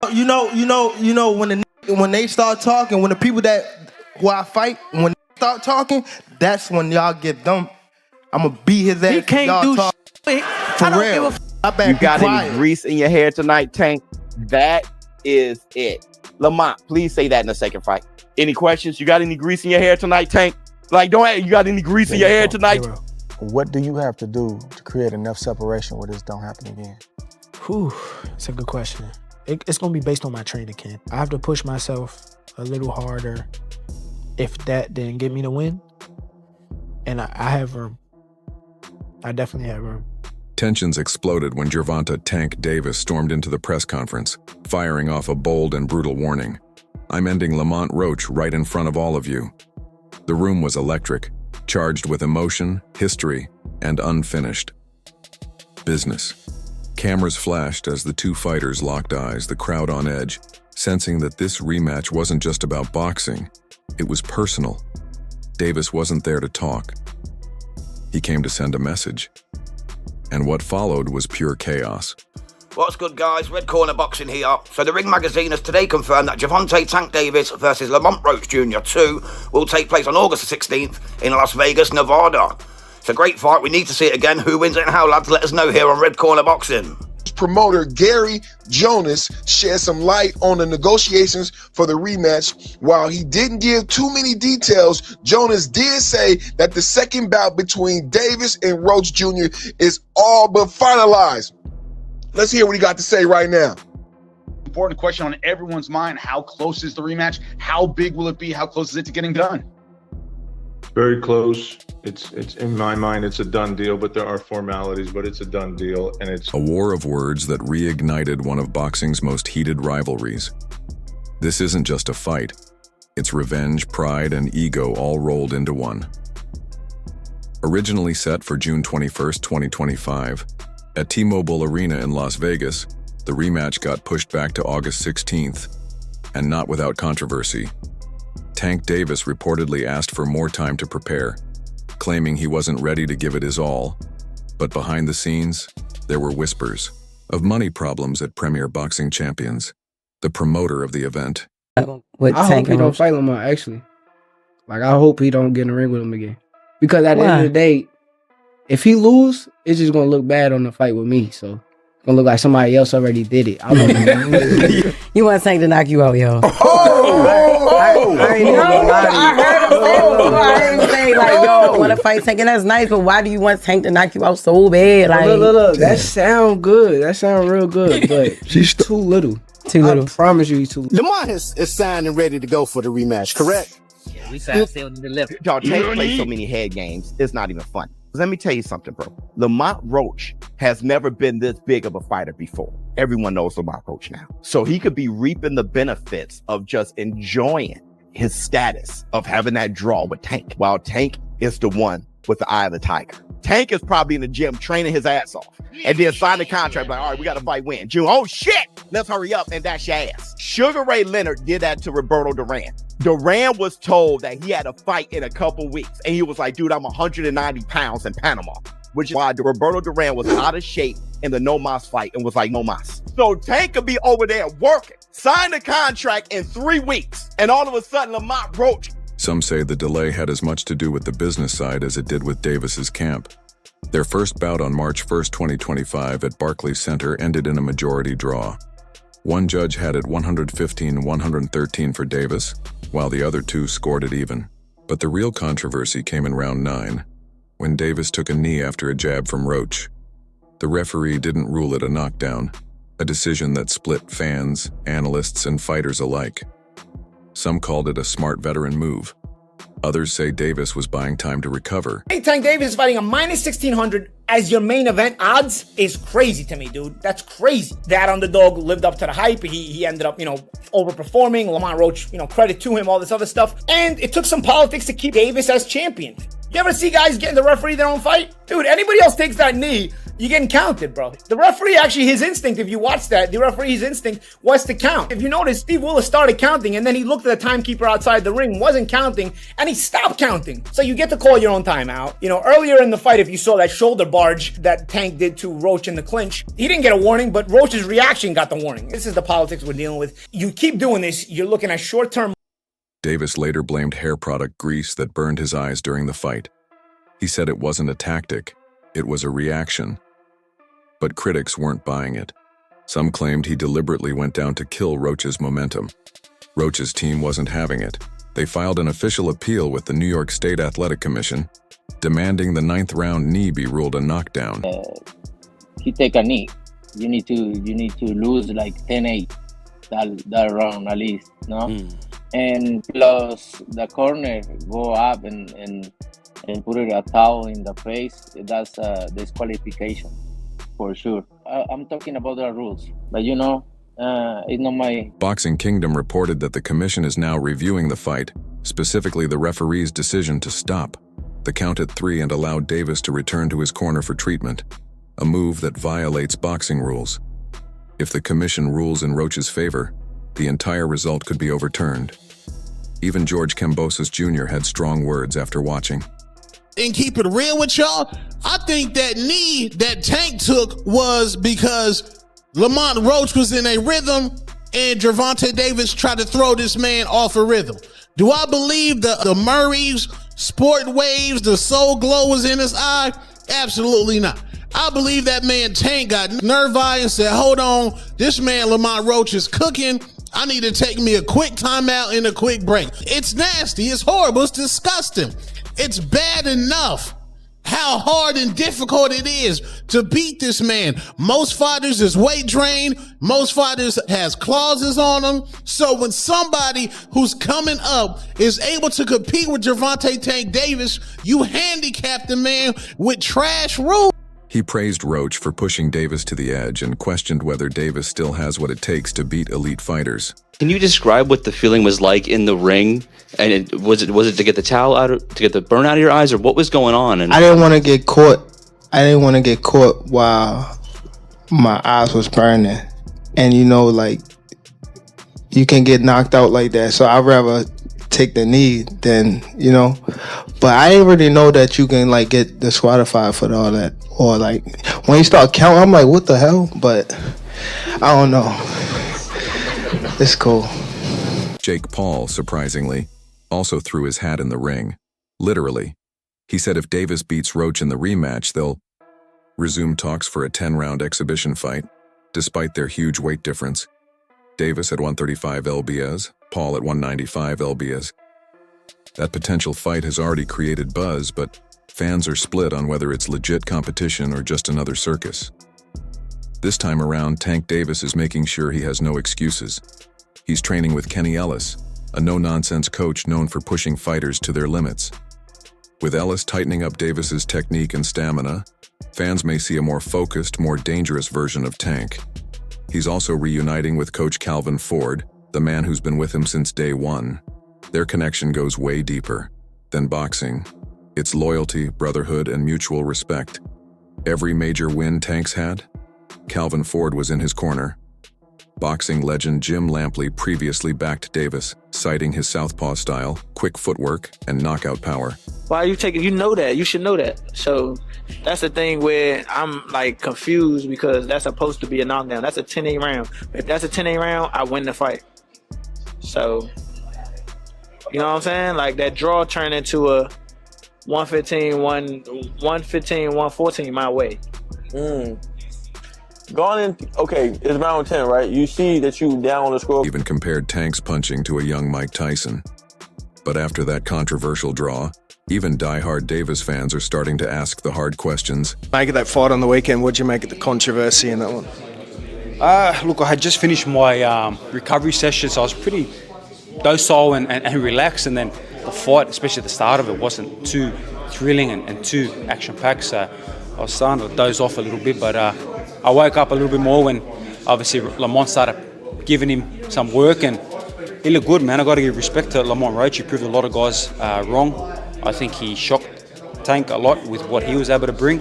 When they start talking, when the people who I fight, when they start talking, that's when y'all get them. I'm gonna beat his ass. He can't do shit. For real. You got any grease in your hair tonight, Tank? That is it. Lamont, please say that in the second fight. Any questions? You got any grease in your hair tonight, Tank? Like, you got any grease in your hair tonight? What do you have to do to create enough separation where this don't happen again? Whew, it's a good question. It's going to be based on my training camp. I have to push myself a little harder if that didn't get me the win. And I have room. I definitely have room. Tensions exploded when Gervonta "Tank" Davis stormed into the press conference, firing off a bold and brutal warning. "I'm ending Lamont Roach right in front of all of you." The room was electric, charged with emotion, history, and unfinished business. Cameras flashed as the two fighters locked eyes, the crowd on edge, sensing that this rematch wasn't just about boxing, it was personal. Davis wasn't there to talk. He came to send a message. And what followed was pure chaos. What's good, guys? Red Corner Boxing here. So the Ring Magazine has today confirmed that Gervonta "Tank" Davis versus Lamont Roach Jr. 2 will take place on August the 16th in Las Vegas, Nevada. It's a great fight. We need to see it again. Who wins it and how, lads? Let us know here on Red Corner Boxing. Promoter Gary Jonas shed some light on the negotiations for the rematch. While he didn't give too many details, Jonas did say that the second bout between Davis and Roach Jr. is all but finalized. Let's hear what he got to say right now. Important question on everyone's mind. How close is the rematch? How big will it be? How close is it to getting done? Very close. It's in my mind, it's a done deal, but there are formalities, but it's a done deal. And it's a war of words that reignited one of boxing's most heated rivalries. This isn't just a fight. It's revenge, pride, and ego all rolled into one. Originally set for June 21st, 2025, at T-Mobile Arena in Las Vegas, the rematch got pushed back to August 16th, and not without controversy. Tank Davis reportedly asked for more time to prepare, claiming he wasn't ready to give it his all. But behind the scenes, there were whispers of money problems at Premier Boxing Champions, the promoter of the event. I hope he don't fight Lamont, actually. Like, I hope he don't get in the ring with him again. Because at the end of the day, if he lose, it's just going to look bad on the fight with me. So it's going to look like somebody else already did it. I don't know. You want Tank to knock you out, yo. I heard him say, like, yo, I want to fight Tank, and that's nice, but why do you want Tank to knock you out so bad? Like, look, that sound good. That sound real good, but she's too little. Too little. I promise you he's too little. Lamont is signed and ready to go for the rematch, correct? Yeah, we signed, sealed, and delivered. Y'all, Tank plays so many head games, it's not even fun. Let me tell you something, bro. Lamont Roach has never been this big of a fighter before. Everyone knows Lamont Roach now. So he could be reaping the benefits of just enjoying his status of having that draw with Tank, while Tank is the one with the eye of the tiger. Tank is probably in the gym training his ass off and then sign the contract like, all right, we got to fight when? June. Oh, shit. Let's hurry up and dash your ass. Sugar Ray Leonard did that to Roberto Duran. Duran was told that he had a fight in a couple weeks, and he was like, dude, I'm 190 pounds in Panama, which is why Roberto Duran was out of shape in the No Mas fight and was like, no mas. So Tank could be over there working, sign the contract in 3 weeks, and all of a sudden Lamont Roach. Some say the delay had as much to do with the business side as it did with Davis's camp. Their first bout on March 1st, 2025 at Barclays Center ended in a majority draw. One judge had it 115-113 for Davis, while the other two scored it even. But the real controversy came in round 9, when Davis took a knee after a jab from Roach. The referee didn't rule it a knockdown, a decision that split fans, analysts, and fighters alike. Some called it a smart veteran move. Others say Davis was buying time to recover. Hey, Tank Davis is fighting a minus 1,600 as your main event odds is crazy to me, dude. That's crazy. That underdog lived up to the hype. He ended up, overperforming. Lamont Roach, credit to him, all this other stuff. And it took some politics to keep Davis as champion. You ever see guys getting the referee their own fight? Dude, anybody else takes that knee, you're getting counted, bro. The referee, actually, his instinct, if you watch that, the referee's instinct was to count. If you notice, Steve Willis started counting, and then he looked at the timekeeper outside the ring, wasn't counting, and he stopped counting. So you get to call your own timeout. You know, earlier in the fight, if you saw that shoulder barge that Tank did to Roach in the clinch, he didn't get a warning, but Roach's reaction got the warning. This is the politics we're dealing with. You keep doing this, you're looking at short-term. Davis later blamed hair product grease that burned his eyes during the fight. He said it wasn't a tactic, it was a reaction. But critics weren't buying it. Some claimed he deliberately went down to kill Roach's momentum. Roach's team wasn't having it. They filed an official appeal with the New York State Athletic Commission, demanding the 9th round knee be ruled a knockdown. He take a knee. You need to lose like 10-8 that round at least, no? And plus the corner go up and put it a towel in the face. That's a disqualification for sure. I'm talking about the rules, but you know, it's not my. Boxing Kingdom reported that the commission is now reviewing the fight, specifically the referee's decision to stop the count at 3 and allow Davis to return to his corner for treatment, a move that violates boxing rules. If the commission rules in Roach's favor, the entire result could be overturned. Even George Kambosos Jr. had strong words after watching. And keep it real with y'all, I think that knee that Tank took was because Lamont Roach was in a rhythm and Gervonta Davis tried to throw this man off a rhythm. Do I believe the Murray's sport waves, the soul glow was in his eye? Absolutely not. I believe that man Tank got nerve-eye and said, hold on, this man Lamont Roach is cooking. I need to take me a quick timeout and a quick break. It's nasty. It's horrible. It's disgusting. It's bad enough how hard and difficult it is to beat this man. Most fighters is weight drained. Most fighters has clauses on them. So when somebody who's coming up is able to compete with Gervonta Tank Davis, you handicap the man with trash rules. He praised Roach for pushing Davis to the edge and questioned whether Davis still has what it takes to beat elite fighters. Can you describe what the feeling was like in the ring? And was it to get the towel out, to get the burn out of your eyes, or what was going on? And I didn't want to get caught. I didn't want to get caught while my eyes was burning. And you know, like, you can get knocked out like that. So I'd rather take the knee than, you know. But I didn't really know that you can like get disqualified for all that. Or like when you start counting, I'm like, what the hell? But I don't know. It's cool. Jake Paul, surprisingly, also threw his hat in the ring. Literally. He said if Davis beats Roach in the rematch, they'll resume talks for a 10-round exhibition fight, despite their huge weight difference. Davis at 135 lbs, Paul at 195 lbs. That potential fight has already created buzz, but fans are split on whether it's legit competition or just another circus. This time around, Tank Davis is making sure he has no excuses. He's training with Kenny Ellis, a no-nonsense coach known for pushing fighters to their limits. With Ellis tightening up Davis's technique and stamina, fans may see a more focused, more dangerous version of Tank. He's also reuniting with Coach Calvin Ford, the man who's been with him since day one. Their connection goes way deeper than boxing. It's loyalty, brotherhood, and mutual respect. Every major win Tank's had, Calvin Ford was in his corner. Boxing legend Jim Lampley previously backed Davis, citing his southpaw style, quick footwork, and knockout power. Why are you taking? You know that. You should know that. So that's the thing where I'm like confused because that's supposed to be a knockdown. That's a 10-8 round. If that's a 10-8 round, I win the fight. So, you know what I'm saying? Like that draw turned into a 114 my way. Gone in, okay, it's round 10, right? You see that you down on the score. Even compared Tank's punching to a young Mike Tyson. But after that controversial draw, even diehard Davis fans are starting to ask the hard questions. Make of that fight on the weekend, what'd you make of the controversy in that one? Look, I had just finished my recovery session, so I was pretty docile and relaxed, and then the fight, especially at the start of it, wasn't too thrilling and too action-packed, so I was starting to doze off a little bit, but I woke up a little bit more when obviously Lamont started giving him some work, and he looked good, man. I got to give respect to Lamont Roach. He proved a lot of guys wrong. I think he shocked Tank a lot with what he was able to bring.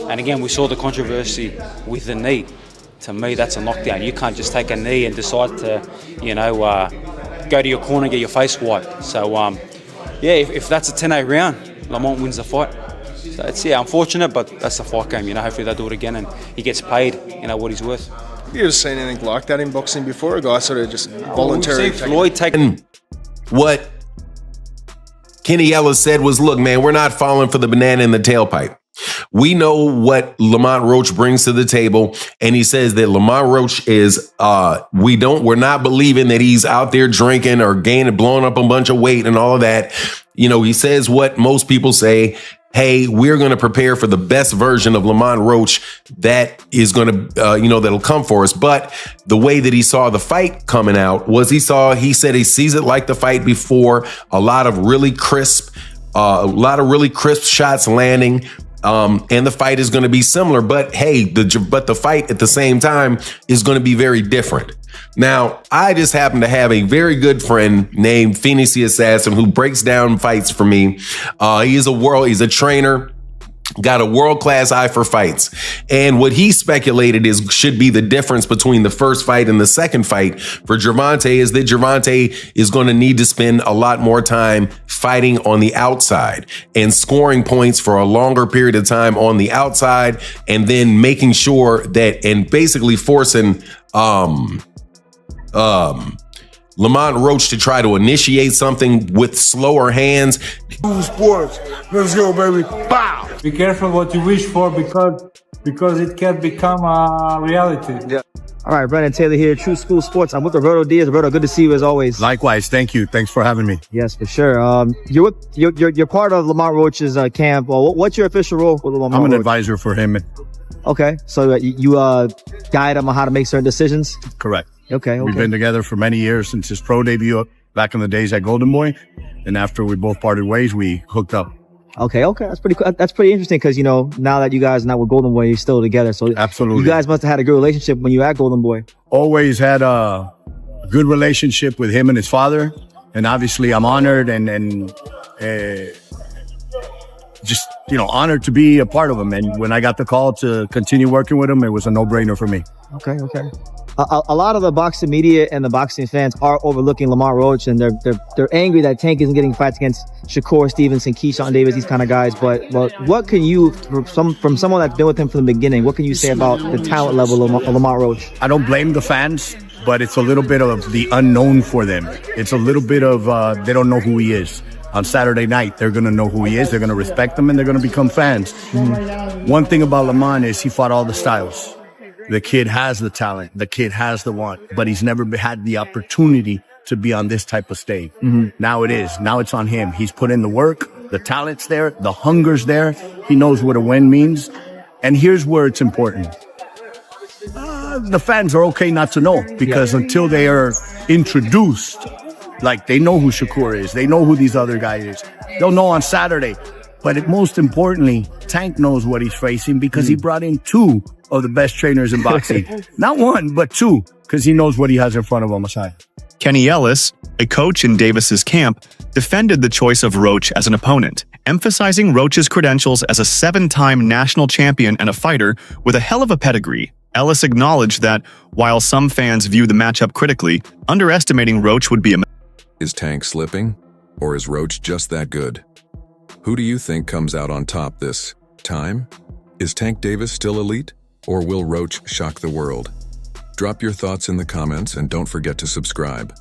And again, we saw the controversy with the knee. To me, that's a knockdown. You can't just take a knee and decide to, go to your corner and get your face wiped. So, if that's a 10-8 round, Lamont wins the fight. So it's unfortunate, but that's the fight game. Hopefully they'll do it again and he gets paid, what he's worth. You ever seen anything like that in boxing before? A guy sort of just voluntarily Floyd taking. What Kenny Ellis said was, look, man, we're not falling for the banana in the tailpipe. We know what Lamont Roach brings to the table, and he says that Lamont Roach is, we're not believing that he's out there drinking or blowing up a bunch of weight and all of that. He says what most people say. Hey, we're going to prepare for the best version of Lamont Roach that is going to, that'll come for us. But the way that he saw the fight coming out was he said he sees it like the fight before, a lot of really crisp shots landing. And the fight is going to be similar, but hey, the fight at the same time is going to be very different. Now, I just happen to have a very good friend named Phoenix the Assassin who breaks down fights for me. He's a trainer, got a world-class eye for fights. And what he speculated should be the difference between the first fight and the second fight for Gervonta is that Gervonta is going to need to spend a lot more time fighting on the outside and scoring points for a longer period of time on the outside, and then making sure that, and basically forcing Lamont Roach to try to initiate something with slower hands. Sports, let's go, baby. Bow. Be careful what you wish for because it can become a reality. Yeah. All right, Brandon Taylor here, True School Sports. I'm with Roberto Diaz. Roberto, good to see you as always. Likewise, thank you. Thanks for having me. Yes, for sure. You're part of Lamont Roach's camp. Well, what's your official role with Lamont Roach? I'm an advisor for him. Okay, so you guide him on how to make certain decisions? Correct. Okay. We've been together for many years since his pro debut back in the days at Golden Boy. And after we both parted ways, we hooked up. Okay. That's pretty cool. That's pretty interesting because, now that you guys are not with Golden Boy, you're still together. So absolutely, you guys must have had a good relationship when you were at Golden Boy. Always had a good relationship with him and his father. And obviously I'm honored and just, honored to be a part of him. And when I got the call to continue working with him, it was a no-brainer for me. Okay. A lot of the boxing media and the boxing fans are overlooking Lamont Roach, and they're angry that Tank isn't getting fights against Shakur Stevenson, Keyshawn Davis, these kind of guys. But what can you, from someone that's been with him from the beginning, what can you say about the talent level of Lamont Roach? I don't blame the fans, but it's a little bit of the unknown for them. It's a little bit of they don't know who he is. On Saturday night, they're going to know who he is. They're going to respect him, and they're going to become fans. Mm-hmm. One thing about Lamont is he fought all the styles. The kid has the talent. The kid has the want, but he's never had the opportunity to be on this type of stage. Mm-hmm. Now it is. Now it's on him. He's put in the work. The talent's there. The hunger's there. He knows what a win means. And here's where it's important. The fans are okay not to know because until they are introduced, like they know who Shakur is, they know who these other guys is. They'll know on Saturday. But most importantly, Tank knows what he's facing because he brought in two of the best trainers in boxing. Not one, but two, because he knows what he has in front of him. Kenny Ellis, a coach in Davis's camp, defended the choice of Roach as an opponent, emphasizing Roach's credentials as a 7-time national champion and a fighter with a hell of a pedigree. Ellis acknowledged that, while some fans view the matchup critically, underestimating Roach would be a... Is Tank slipping? Or is Roach just that good? Who do you think comes out on top this time? Is Tank Davis still elite? Or will Roach shock the world? Drop your thoughts in the comments and don't forget to subscribe.